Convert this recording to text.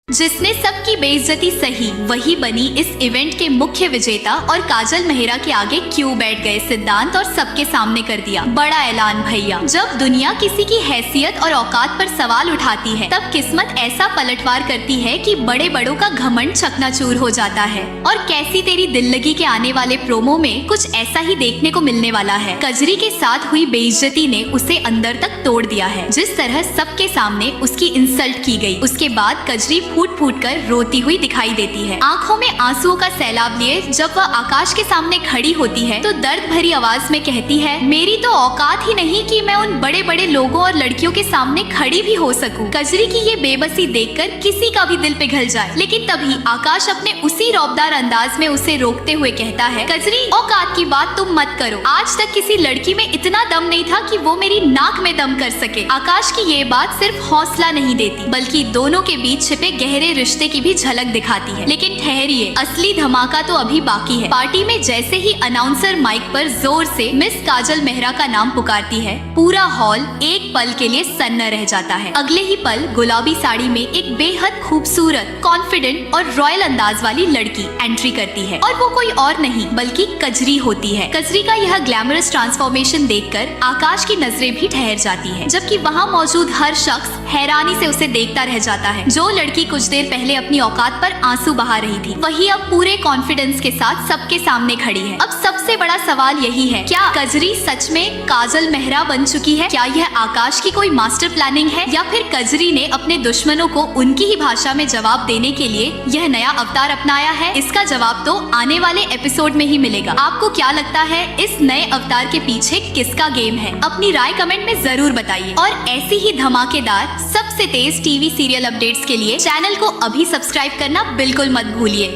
जिसने सबकी बेइज्जती सही वही बनी इस इवेंट के मुख्य विजेता और काजल मेहरा के आगे क्यों बैठ गए सिद्धांत और सबके सामने कर दिया बड़ा ऐलान भैया। जब दुनिया किसी की हैसियत और औकात पर सवाल उठाती है तब किस्मत ऐसा पलटवार करती है कि बड़े बड़ों का घमंड चकनाचूर हो जाता है। और कैसी तेरी दिल लगी के आने वाले प्रोमो में कुछ ऐसा ही देखने को मिलने वाला है। कजरी के साथ हुई बेइज्जती ने उसे अंदर तक तोड़ दिया है। जिस तरह सबके सामने उसकी इंसल्ट की गई, उसके बाद कजरी फूट फूट कर रोती हुई दिखाई देती है। आंखों में आंसुओं का सैलाब लिए जब वह आकाश के सामने खड़ी होती है तो दर्द भरी आवाज में कहती है, मेरी तो औकात ही नहीं कि मैं उन बड़े बड़े लोगों और लड़कियों के सामने खड़ी भी हो सकूं। कजरी की ये बेबसी देखकर किसी का भी दिल पिघल जाए, लेकिन तभी आकाश अपने उसी रौबदार अंदाज में उसे रोकते हुए कहता है, कजरी औकात की बात तुम मत करो। आज तक किसी लड़की में इतना दम नहीं था कि वो मेरी नाक में दम कर सके। आकाश की ये बात सिर्फ हौसला नहीं देती बल्कि दोनों के बीच छिपे गहरे रिश्ते की भी झलक दिखाती है। लेकिन ठहरिए, असली धमाका तो अभी बाकी है। पार्टी में जैसे ही अनाउंसर माइक पर जोर से मिस काजल मेहरा का नाम पुकारती है, पूरा हॉल एक पल के लिए सन्न रह जाता है। अगले ही पल गुलाबी साड़ी में एक बेहद खूबसूरत, कॉन्फिडेंट और रॉयल अंदाज वाली लड़की एंट्री करती है और वो कोई और नहीं बल्कि कजरी होती है। कजरी का यह ग्लैमरस ट्रांसफॉर्मेशन देखकर आकाश की नजरें भी ठहर जाती है, जबकि वहाँ मौजूद हर शख्स हैरानी से उसे देखता रह जाता है। जो लड़की कुछ देर पहले अपनी औकात पर आंसू बहा रही थी, वही अब पूरे कॉन्फिडेंस के साथ सबके सामने खड़ी है। अब सबसे बड़ा सवाल यही है, क्या कजरी सच में काजल मेहरा बन चुकी है? क्या यह आकाश की कोई मास्टर प्लानिंग है या फिर कजरी ने अपने दुश्मनों को उनकी ही भाषा में जवाब देने के लिए यह नया अवतार अपनाया है? इसका जवाब तो आने वाले एपिसोड में ही मिलेगा। आपको क्या लगता है इस नए अवतार के पीछे किसका गेम है? अपनी राय कमेंट में जरूर बताइए। और ऐसी ही धमाकेदार सबसे तेज टीवी सीरियल अपडेट्स के लिए चैनल को अभी सब्सक्राइब करना बिल्कुल मत भूलिए।